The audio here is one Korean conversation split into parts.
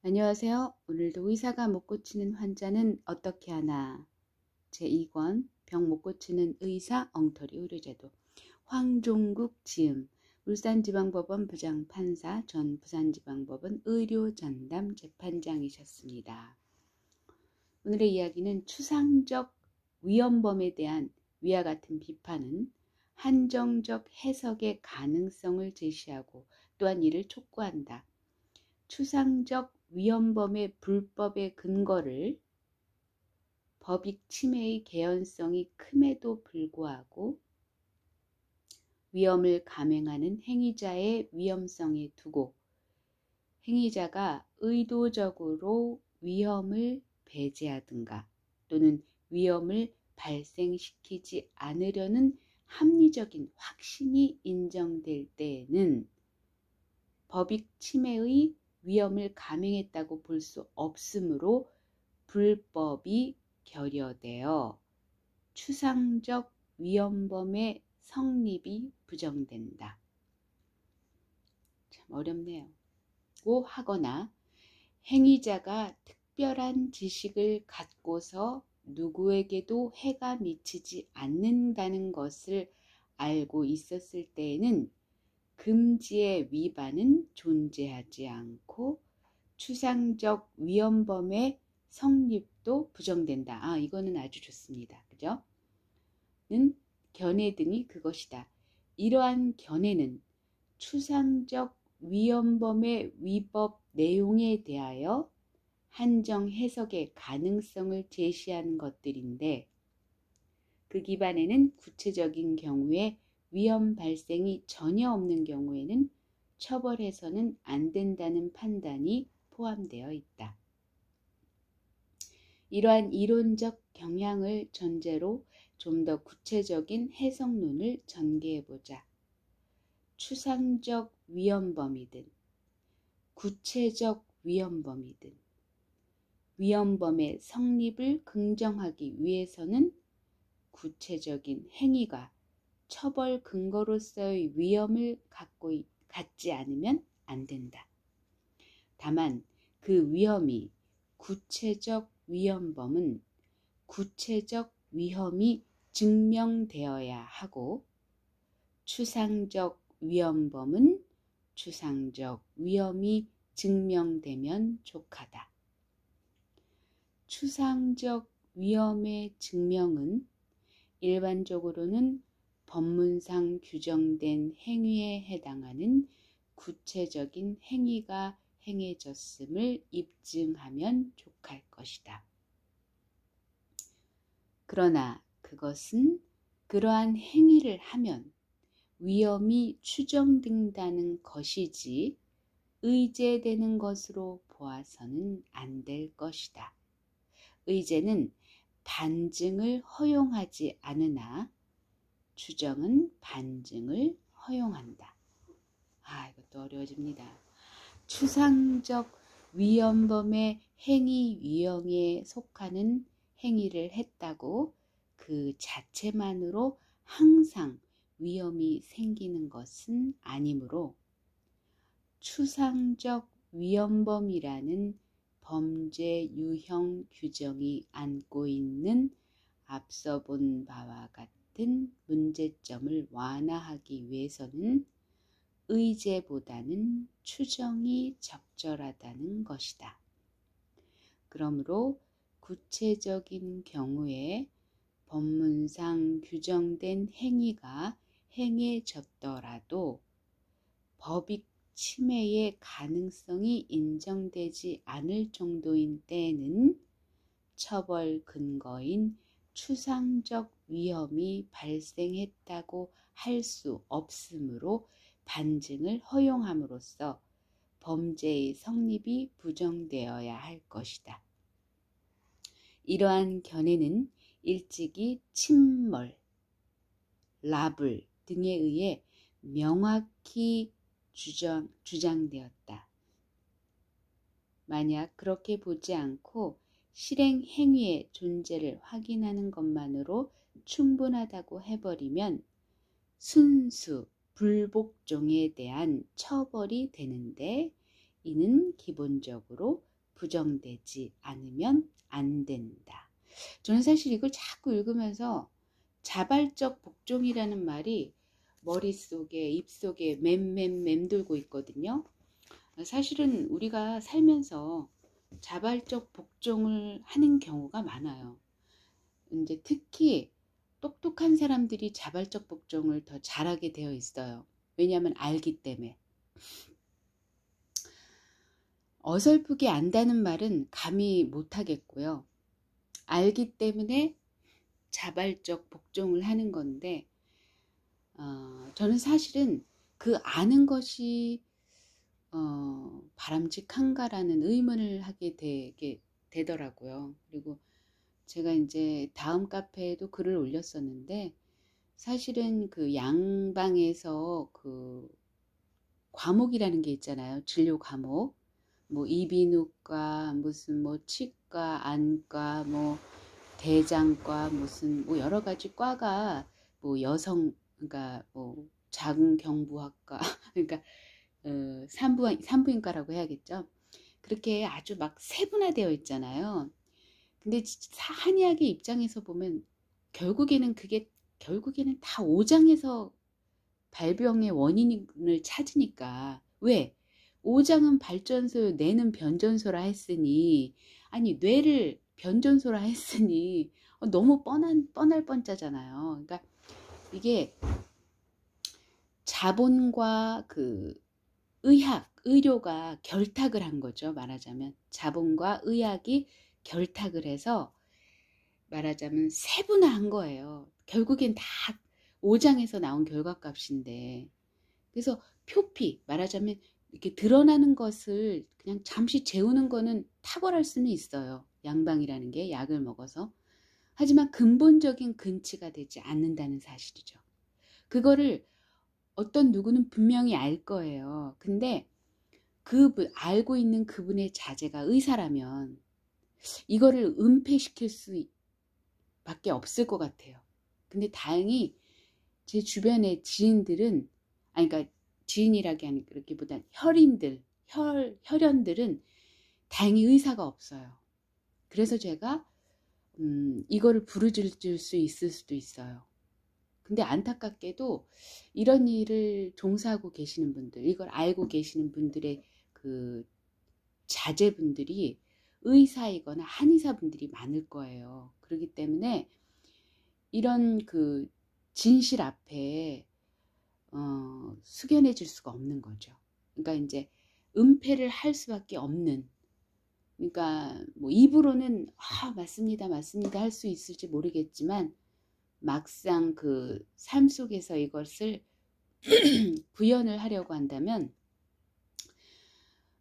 안녕하세요. 오늘도 의사가 못 고치는 환자는 어떻게 하나? 제2권 병 못 고치는 의사 엉터리 의료제도. 황종국 지음 울산지방법원 부장판사, 전 부산지방법원 의료전담 재판장이셨습니다. 오늘의 이야기는 추상적 위헌범에 대한 위와 같은 비판은 한정적 해석의 가능성을 제시하고 또한 이를 촉구한다. 추상적 위헌범의 불법의 근거를 법익 침해의 개연성이 큼에도 불구하고 위험을 감행하는 행위자의 위험성에 두고 행위자가 의도적으로 위험을 배제하든가 또는 위험을 발생시키지 않으려는 합리적인 확신이 인정될 때에는 법익 침해의 위험을 감행했다고 볼 수 없으므로 불법이 결여되어 추상적 위헌범의 성립이 부정된다. 참 어렵네요. 고 하거나 행위자가 특별한 지식을 갖고서 누구에게도 해가 미치지 않는다는 것을 알고 있었을 때에는 금지의 위반은 존재하지 않고 추상적 위헌범의 성립도 부정된다. 이거는 아주 좋습니다. 그죠? 는 견해 등이 그것이다. 이러한 견해는 추상적 위헌범의 위법 내용에 대하여 한정 해석의 가능성을 제시하는 것들인데 그 기반에는 구체적인 경우에 위험 발생이 전혀 없는 경우에는 처벌해서는 안 된다는 판단이 포함되어 있다. 이러한 이론적 경향을 전제로 좀 더 구체적인 해석론을 전개해보자. 추상적 위헌범이든 구체적 위헌범이든 위헌범의 성립을 긍정하기 위해서는 구체적인 행위가 처벌 근거로서의 위험을 갖지 않으면 안 된다. 다만 그 위험이 구체적 위헌범은 구체적 위험이 증명되어야 하고 추상적 위헌범은 추상적 위험이 증명되면 족하다. 추상적 위험의 증명은 일반적으로는 법문상 규정된 행위에 해당하는 구체적인 행위가 행해졌음을 입증하면 족할 것이다. 그러나 그것은 그러한 행위를 하면 위험이 추정된다는 것이지 의제되는 것으로 보아서는 안 될 것이다. 의제는 반증을 허용하지 않으나 추정은 반증을 허용한다. 이것도 어려워집니다. 추상적 위헌범의 행위 유형에 속하는 행위를 했다고 그 자체만으로 항상 위험이 생기는 것은 아니므로 추상적 위헌범이라는 범죄 유형 규정이 안고 있는 앞서 본 바와 같은 문제점을 완화하기 위해서는 의제보다는 추정이 적절하다는 것이다. 그러므로 구체적인 경우에 법문상 규정된 행위가 행해졌더라도 법익 침해의 가능성이 인정되지 않을 정도인 때에는 처벌 근거인 추상적 위험이 발생했다고 할 수 없으므로 반증을 허용함으로써 범죄의 성립이 부정되어야 할 것이다. 이러한 견해는 일찍이 침몰, 라블 등에 의해 명확히 주장되었다. 만약 그렇게 보지 않고 실행 행위의 존재를 확인하는 것만으로 충분하다고 해버리면 순수 불복종에 대한 처벌이 되는데 이는 기본적으로 부정되지 않으면 안 된다. 저는 사실 이걸 자꾸 읽으면서 자발적 복종이라는 말이 머릿속에 입속에 맴돌고 있거든요. 사실은 우리가 살면서 자발적 복종을 하는 경우가 많아요. 이제 특히 똑똑한 사람들이 자발적 복종을 더 잘하게 되어 있어요. 왜냐하면 알기 때문에. 어설프게 안다는 말은 감히 못하겠고요. 알기 때문에 자발적 복종을 하는 건데, 저는 사실은 그 아는 것이 바람직한가라는 의문을 하게 되더라고요. 그리고 제가 이제 다음 카페에도 글을 올렸었는데, 사실은 그 양방에서 그 과목이라는 게 있잖아요. 진료 과목. 뭐 이비인후과, 무슨 뭐 치과, 안과, 뭐 대장과, 무슨 뭐 여러 가지 과가 뭐 여성, 그러니까 뭐 자궁경부학과, 그러니까 산부인과라고 해야겠죠. 그렇게 아주 막 세분화되어 있잖아요. 근데 한의학의 입장에서 보면 결국에는 다 오장에서 발병의 원인을 찾으니까. 왜? 오장은 발전소, 뇌는 변전소라 했으니, 아니 뇌를 변전소라 했으니 너무 뻔할 뻔짜잖아요. 그러니까 이게 자본과 그 의료가 결탁을 한 거죠. 말하자면 자본과 의학이 결탁을 해서 말하자면 세분화한 거예요. 결국엔 다 오장에서 나온 결과값인데, 그래서 표피, 말하자면 이렇게 드러나는 것을 그냥 잠시 재우는 거는 탁월할 수는 있어요. 양방이라는 게 약을 먹어서. 하지만 근본적인 근치가 되지 않는다는 사실이죠. 그거를 어떤 누구는 분명히 알 거예요. 근데 알고 있는 그분의 자제가 의사라면 이거를 은폐시킬 수밖에 없을 것 같아요. 근데 다행히 제 주변의 지인들은, 아니 그러니까 지인이라기보단 혈연들은 다행히 의사가 없어요. 그래서 제가 이거를 부르짖을 수 있을 수도 있어요. 근데 안타깝게도 이런 일을 종사하고 계시는 분들, 이걸 알고 계시는 분들의 그 자제분들이 의사이거나 한의사분들이 많을 거예요. 그렇기 때문에 이런 그 진실 앞에 숙연해질 수가 없는 거죠. 그러니까 이제 은폐를 할 수밖에 없는, 그러니까 뭐 입으로는 맞습니다 할 수 있을지 모르겠지만 막상 그 삶 속에서 이것을 구현을 하려고 한다면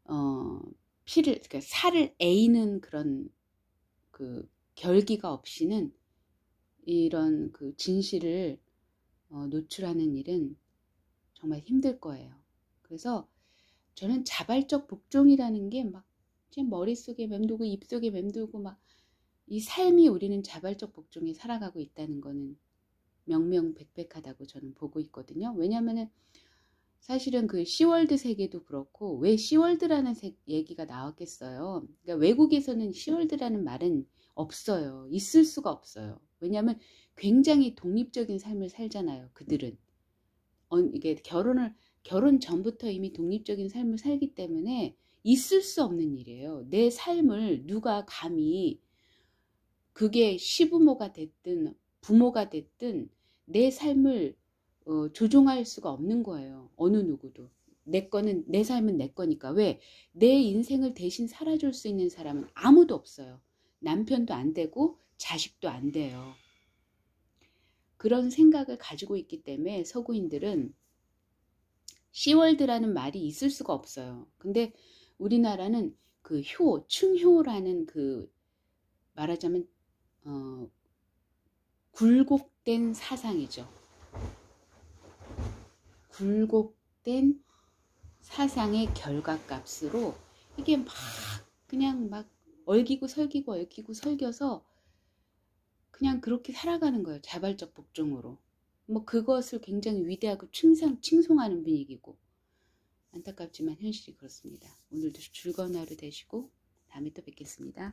그러니까 살을 에이는 그런 그 결기가 없이는 이런 그 진실을 노출하는 일은 정말 힘들 거예요. 그래서 저는 자발적 복종이라는 게 막 제 머릿속에 맴돌고 입속에 맴돌고 막 이 삶이 우리는 자발적 복종에 살아가고 있다는 거는 명명백백하다고 저는 보고 있거든요. 왜냐하면은 사실은 그 시월드 세계도 그렇고, 왜 시월드라는 얘기가 나왔겠어요. 그러니까 외국에서는 시월드라는 말은 없어요. 있을 수가 없어요. 왜냐하면 굉장히 독립적인 삶을 살잖아요. 그들은 이게 결혼 전부터 이미 독립적인 삶을 살기 때문에 있을 수 없는 일이에요. 내 삶을 누가 감히, 그게 시부모가 됐든 부모가 됐든 내 삶을 조종할 수가 없는 거예요. 어느 누구도. 내 삶은 내 거니까. 왜? 내 인생을 대신 살아줄 수 있는 사람은 아무도 없어요. 남편도 안 되고 자식도 안 돼요. 그런 생각을 가지고 있기 때문에 서구인들은 시월드라는 말이 있을 수가 없어요. 근데 우리나라는 그 충효라는 그 말하자면 굴곡된 사상이죠. 굴곡된 사상의 결과값으로 이게 그냥 막 얽히고 설겨서 그냥 그렇게 살아가는 거예요. 자발적 복종으로. 뭐 그것을 굉장히 위대하고 칭송하는 분위기고, 안타깝지만 현실이 그렇습니다. 오늘도 즐거운 하루 되시고 다음에 또 뵙겠습니다.